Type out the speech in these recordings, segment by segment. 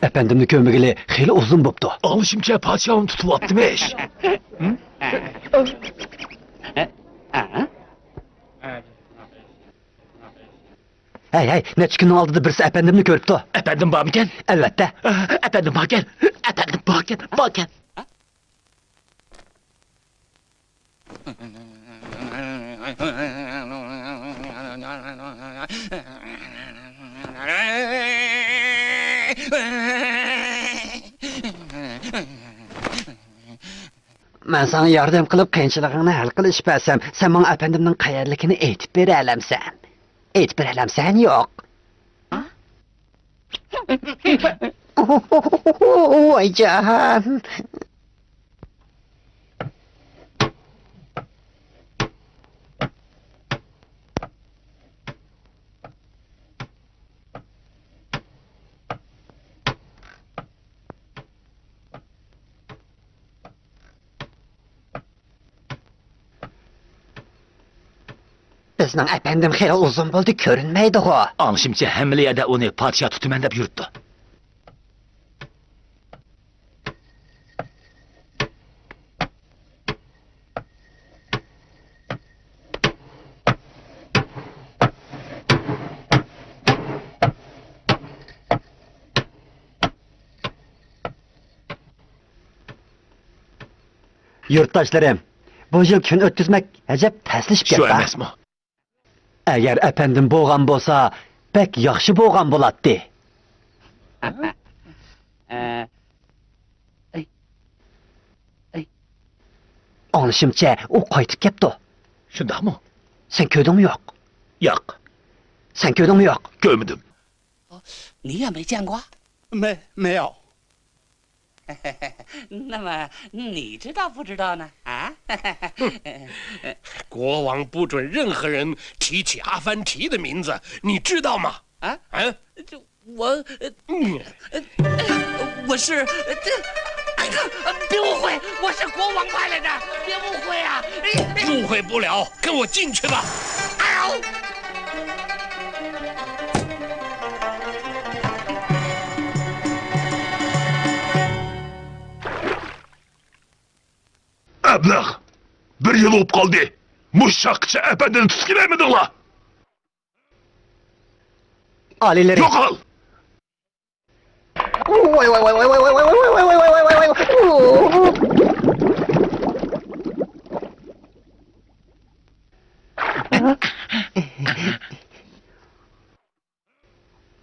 Efendimni kömegili heli uzun boptu. Alışımca padişahım tutuvattımış. Hey, neçkinin aldıda birisi efendimni körüptü. Efendim bağırken? Elbette. Efendim bağırken? Efendim bağırken? Ben sana yardım kılıp kıyınçılığını hal kılıp bəsəm, sen bana efendimnin qayerlikini eytip bir elemsen. Eytip bir elemsen yok. Vay can. Bizning efendim heli uzun buldu, görünmeydi o. Alışımca hemliyede onu padişah tutumen de yürüttü. Yurttaşlarım, bu yıl gün ötküzmek acep təslişip Şu getdi. emes mi? Eğer efendim boğan bolsa, pek yaxşı boğan bolatdı. Anışımca o qaytıp kepti. Şundak mı? Sen köydün mü yok? Yok. Sen köydün mü yok? Görmedim. 你也没见过？没有。那么你知道不知道呢？啊？国王不准任何人提起阿凡提的名字，你知道吗？啊？啊，我我是别误会，我是国王派来的，别误会啊！误会不了，跟我进去吧。哎呦！ Ablah! Bir yıl olup kaldı. Muşakçı efendini tutukilemedin la. Alileri. Yok al! Vay vay vay vay vay vay vay vay vay vay vay vay vay.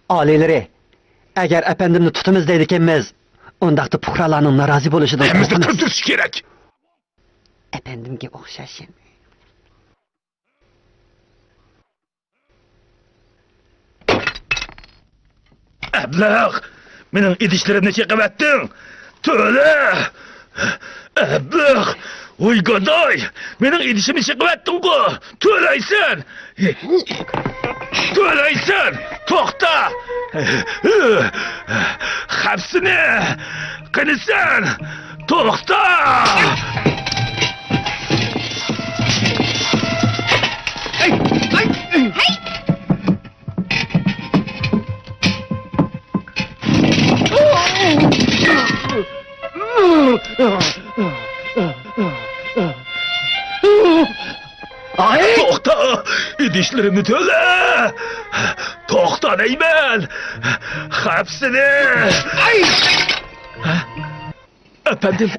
Alileri, eğer efendimni tutumuz deydikimiz, ondaqda puhralarının narazi buluşudan Hemizde korkunuz. tırtırış gerek. Efendimge oxşaşın. Ablah! Benim idişlerimle çekemettin. Töle! Ablah! Uy gaday! Benim idişimi çekemettin ku! Töleysen! Töleysen! Tokta! Hepsini! Kınısan! Tokta! Ay! Tokta! İdişlerimi töle! Tokta neymen! Hepsini! Ay! Efendim?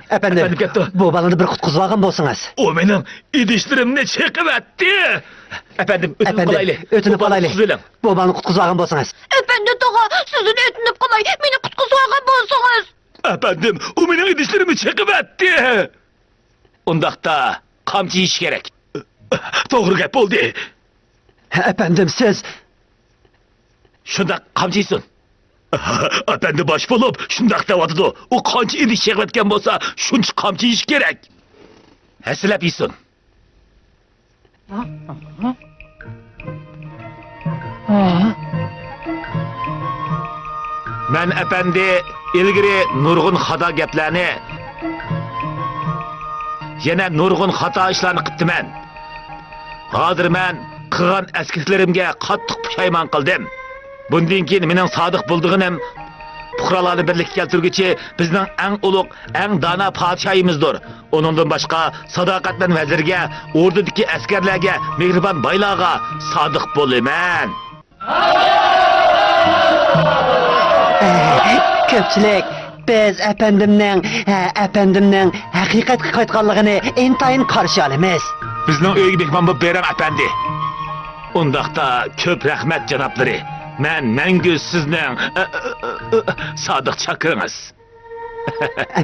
Efendim gitti. Bu balını bir kutkuzvağın bolsunuz. O benim idişlerimle çekip etti. Efendim, ötünüp kalaylı. Ötünüp kalaylı. Söyle. Bu balını kutkuzvağın bolsunuz. Efendi dağa, sizin ötünüp kalay, beni kutkusuğa bolsunuz. Efendim, o benim idişlerimi çekip etti. Ondakta kamçı iş gerek. Doğru gep oldu. Efendim siz... Şundak kamçıysın. Efendi baş bulup şundak davadıdı. O kamçı idiş çekip etken bolsa şunç kamçı iş gerek. Hesilep iyisin. Ben efendi ilgiri nurgun hata geplerini yana nurgun hata işlerini qıptıman. Hazır men qılgan eskislerimge qattiq pushaymon qildim. Bundan keyin mening sodiq bo'ldig'inim puhralarni birlikka keltirguchi bizning eng ulug', eng dana podshoyimizdir. Onundan boshqa sadoqat bilan vazirga, ordudagi askarlarga, mehribon boylarga sodiq bo'laman. Ko'pchilik biz efendimning haqiqatga qaytganligini intayin qarshi olamiz. Bizning uyga mehmon bo'lib beram apandi. Undaqda ko'p rahmat janoblari. Men mangu sizning sodiq chakiringiz.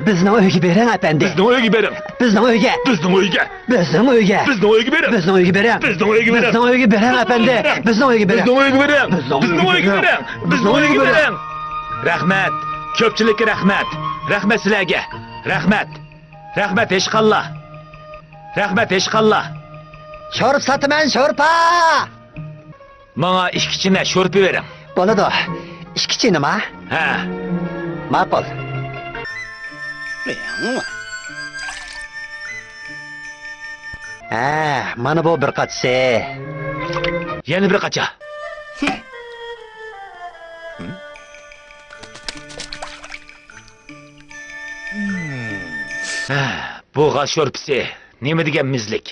Bizning uyga bering efendi. Bizning uyga bering. Bizning uyga. Bizning uyga. Bizning uyga. Bizning uyga bering. Bizning uyga bering. Bizning uyga bering. Bizning uyga bering efendi. Bizning uyga bering. Bizning uyga bering. Bizning uyga bering. Bizning uyga bering. Rahmat. Ko'pchilikka rahmat. Rahmat sizlarga. Rahmat. Rahmat eşqallah. Rahmat eşqallah. Sho'rp sotaman, sho'rpa. Menga ishkichina sho'rpi bering. Bo'ladi. Ishkichi nima? Ha. Ma'qul. 凉了。 Mana bu bir qatsi. Yana bir qacha. Bu g'al sho'rpisi nima degan mizlik?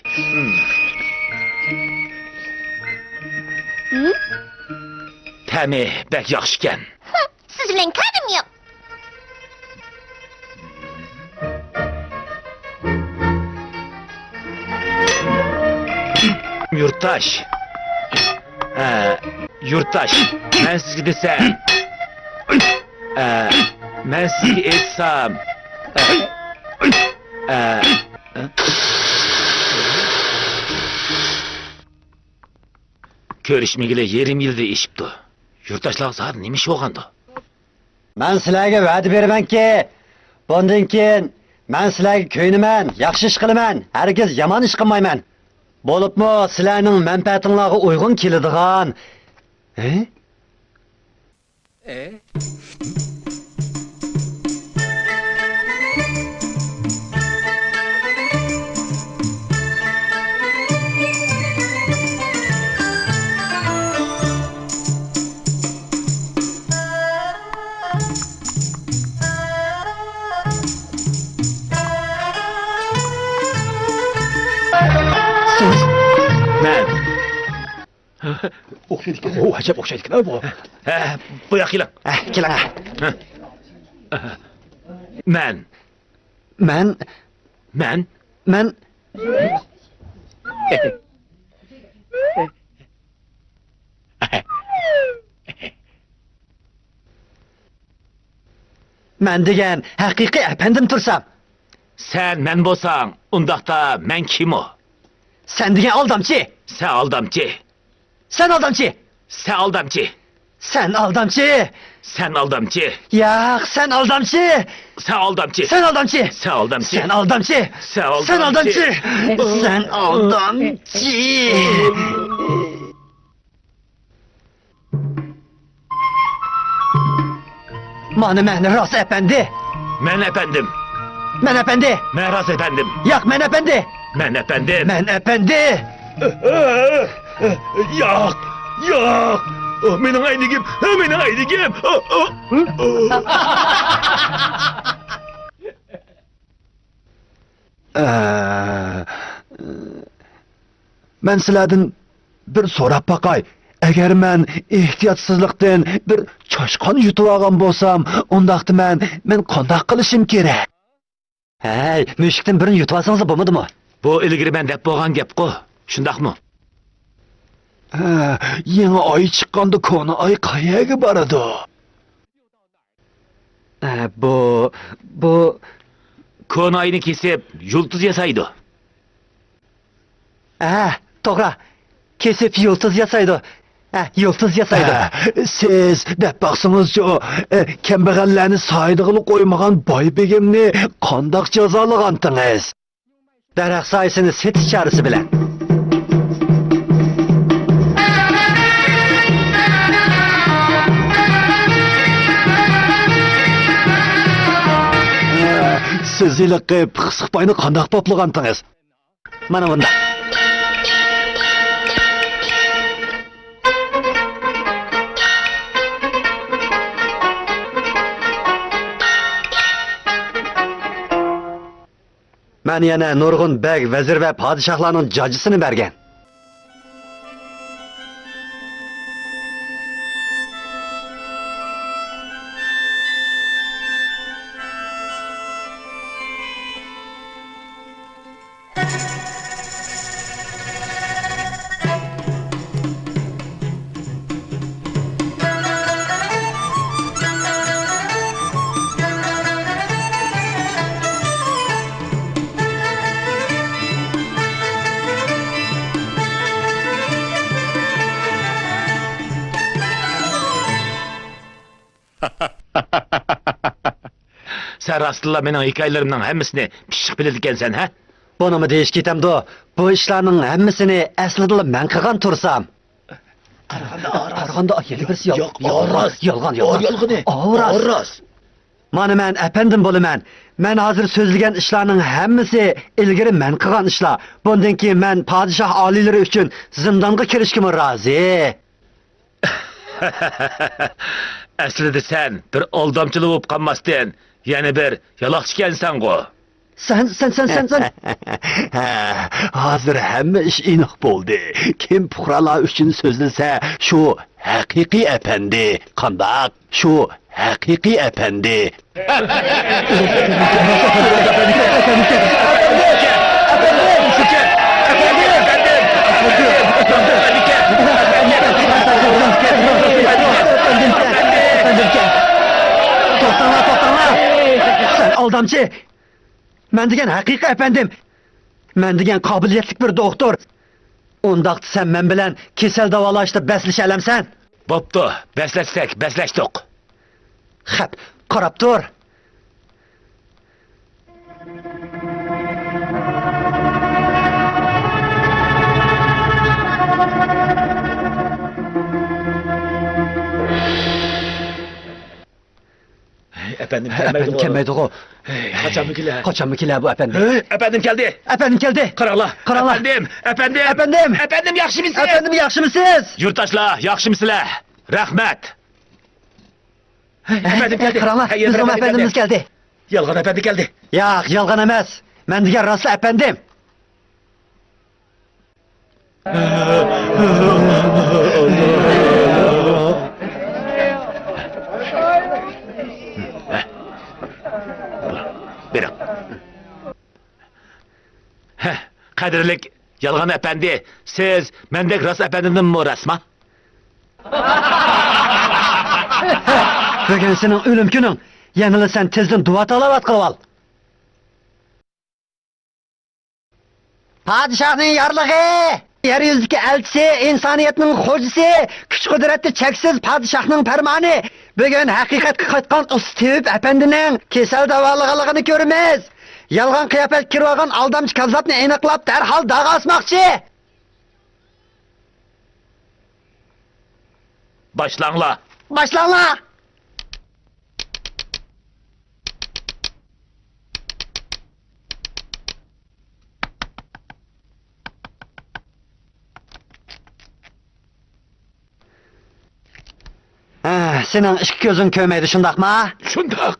Ta'mi bak yaxshi ekan. Siz bilan kadim yo'q. Yurtdosh. Yurtdosh, men sizga desam, men sizga aytsam, ko'rishmagili yarim yilda eshibdi. Yurtdoshlar zar nima ish bo'lgandi? Men sizlarga va'da beramanki, bundan keyin men sizlarga ko'ynaman, yaxshi ish qilaman, hargiz yomon ish qilmayman. Bo'libmi sizlarning manfaatingizga uyg'un keladigan. Men O'xshaydi. Ajab o'xshaydi bu. bu yoqqa keling. Keling. Men men degan haqiqiy efendim tursam. sen men bo'lsang, undaqda men kim o? Sen degan aldamchi. Sen aldamchi. Sen aldamchi. Sen aldamchi. Sen aldamchi. Sen aldamchi. Yo'q, sen aldamchi. Sen aldamchi. Sen aldamchi. Sen aldamchi. Sen aldamchi. Sen aldamchi. Sen aldamchi. Mana men Ras efendi. Men efendim. Men efendi. Men Ras efendim. Yo'q, men efendi. Men efendim. Men efendi. Yok. Yok. Mening aynigim. Mening aynigim. Men sizlardan bir so'rab baqay. Agar men ehtiyotsizlikdan bir choshqon yutib olgan bo'lsam, undaqda men qanday qilishim kerak? Hey, mushukdan birini yutib olsangiz bo'lmadimi? Bu ilgari men deb bo'lgan gap-ku. Shundaqmi? Yangi oy chiqqanda koni oy qayerga boradi? Bu Konayını kesip yıldız yasaydı. to'g'ri. Kesib yıldız yasaydi. Yıldız yasaydi. Siz deb baqsingizchi, kambag'allarni soydig'ini qo'ymagan boy begimni qandoq jazolagandingiz? Daraxt soyasini set charisi bilan. Siz iliqib Xisqboyni qandoq poplagandingiz? Mana bunda. men yana nurg'un beg, vezir ve padişahlarning jajisini bergan. Sen rastla mening hikoyalarimning hammasini pishiq biladi ekansan, ha? Bunu mu deyiş ketemdi? Bu işlerinin hemmisini aslida men qilgan tursam. Qaraganda yeli birisi yo'q. Yolg'on. Avras. Mana men efendim bo'laman. Men hozir so'zlagan ishlarning hammasi ilgari men qilgan ishlar. Bundan keyin men podshoh oliylari uchun zindonga kirishga rozi. Aslida sen bir aldamchilik bo'lib qolmasdan, yana bir yaloqchi ekansan-ku. Sen. Hozir hamma ish aniq bo'ldi. Kim fuqarolar uchun so'zlasa, shu haqiqiy efendi. Qandoq? Shu haqiqiy efendi. To'xtama. Sen aldamchi. Men degan haqiqiy efendim. Men degan qobiliyatli bir doktor. Undaqda sen men bilan kasal davolashda baslashalamsan. Bo'pti, baslashdik. Xap, qarab tur. Efendim Kelmeydi o. Kaçanmıkiler bu efendim. Efendim geldi. Efendim geldi. Qaranglar. Qaranglar. Efendim, yaxshi misiz? Efendim yaxshi misiz? Yurtdoshlar, yaxshi misizlar? Rahmat. Efendim geldi. Qaranglar, bizim efendimiz geldi. Yolg'on efendi geldi. Yo'q, yolg'on emas. Men degan rostli efendim. Buyurun. Qadrli Yolg'on efendi, siz mendek rost efendimning rasma? Bugün senin ölüm günün. Yanılı sen tezden dua talavat qilib ol. Padişahın yarlığı, yeryüzündeki elçisi, insoniyatning xo'jisi, kuch qudratli cheksiz padişahning farmoni. Bugün haqiqatga qaytgan Ustiyib efendining kasal davolig'ini ko'ramiz. Yolg'on qiyofat kirib olgan aldamchi kazzobni aniqlab darhol dag'a osmoqchi. Başlanglar. Başlanglar. Senin ikki ko'zing ko'rmaydi, shundaqmi? Shundoq.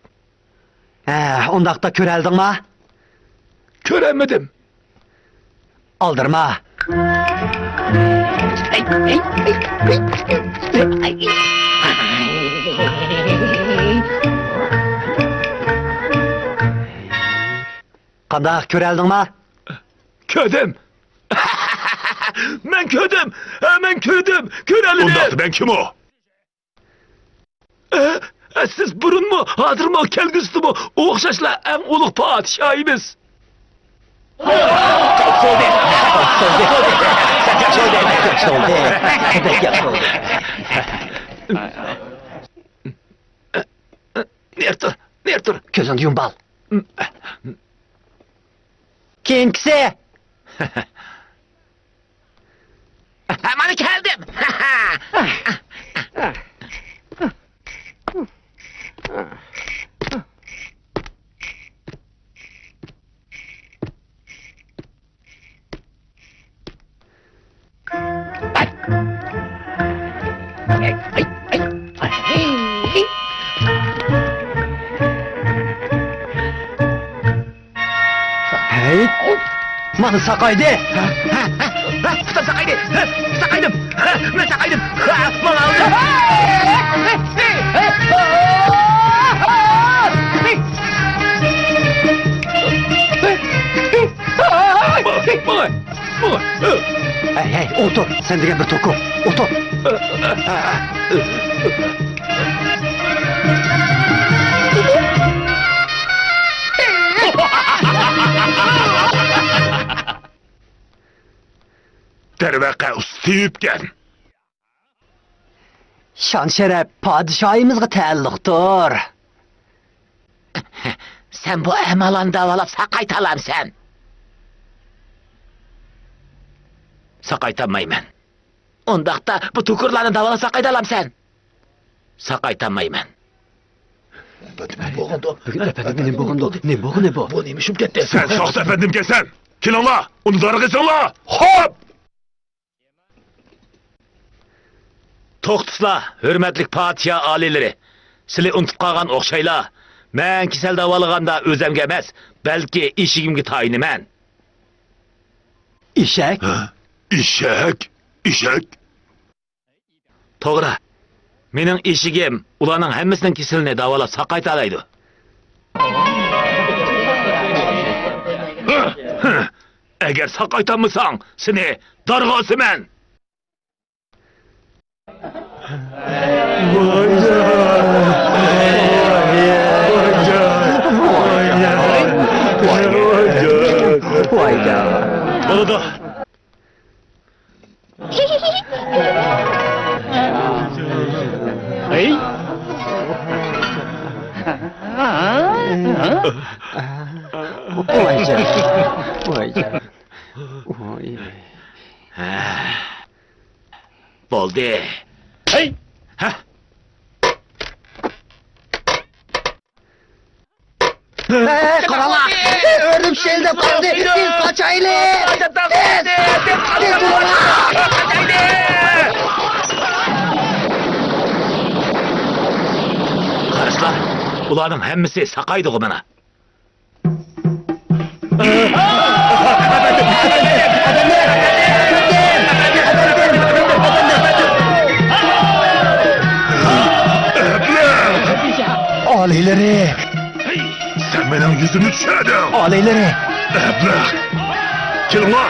Undaqda ko'raldingmi? Ko'ramadim. Aldırma. Qandaq ko'raldingmi? Ko'rdim. Men ko'rdim. Men ko'rdim. Ko'ralini. Undaqda ben kim o? Siz burunmu, hozirmi, kelgusimi o'xshashlar eng ulug' podshoyimiz. Nertur. Ko'zingni yum bal. Keyingisi. Mana keldim. Hey. Bana sakaydı. Sakaydı. Sakaydım. Ben sakaydım. Bana aldı. Hey hey otur. Sen degen bir toku. Otur. Dervaqe üstüyüpken. Şan şeref padişahımızga taalluqdur. Sen bu emalan davalap sakaytalam sen. Sakaytamayman. Ondaqda bu tukurlarni davala sakaytalam sen. Sakaytamayman. Bugün efendim ne boğundu? Ne boğu ne bu? Bu neymişim gitti? Sen şahs efendim gelsen. Kilala, onu dargısınla. Hop! To'xtuslar, hurmatli podsho oliylari. Sizlar unutib qolgan o'xshaylar. Men kasal davolaganda o'zimga emas, balki eshigimga tayiniman. İşek. Eshak? Eshak? To'g'ri. Mening eshigim ularning hammasining kasalini davolab saqaytalaydi. Agar saqaytamasang, seni darg'osiman. Vayda. Bo'ladi. Vayda. Vayda. Oy. Bo'ldi. Hey! Ha? Karala. Ördüm şeyde kaldı. Biz kaçaylı. Tez Qarashlar, ularning hammasi saqaydi-ku mana. Aleyleri. Sen benim yüzümü düşürdün. Aleyleri. Bırak. Gelin la.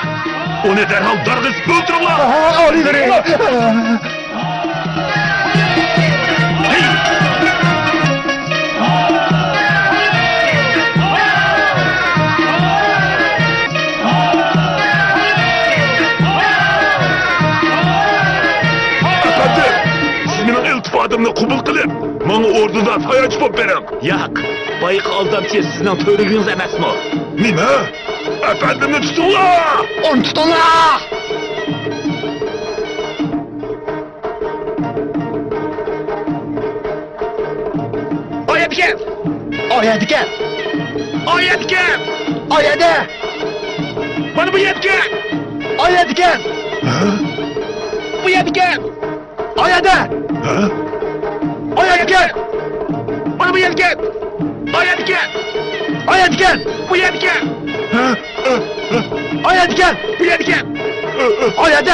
Onu derhal dargız öldürün la. Aleyleri. Siz benim iltifadımla kubul kılıp, bana orduda sayaç bop verin. Yak, bayık aldamçı sizin törüğünüz emez mi? Nime? Efendimi tutun la! Onu tutun la. Oyetken! Oyediken. Oyetken! Oyedi. Bana bu yetken! Oyediken. Bu yetken! Oyedi. Oyediken. Bana bu yetken! Oyetken! Oyediken. Bu yetken! Oyediken. Bu yetken! Oyedi.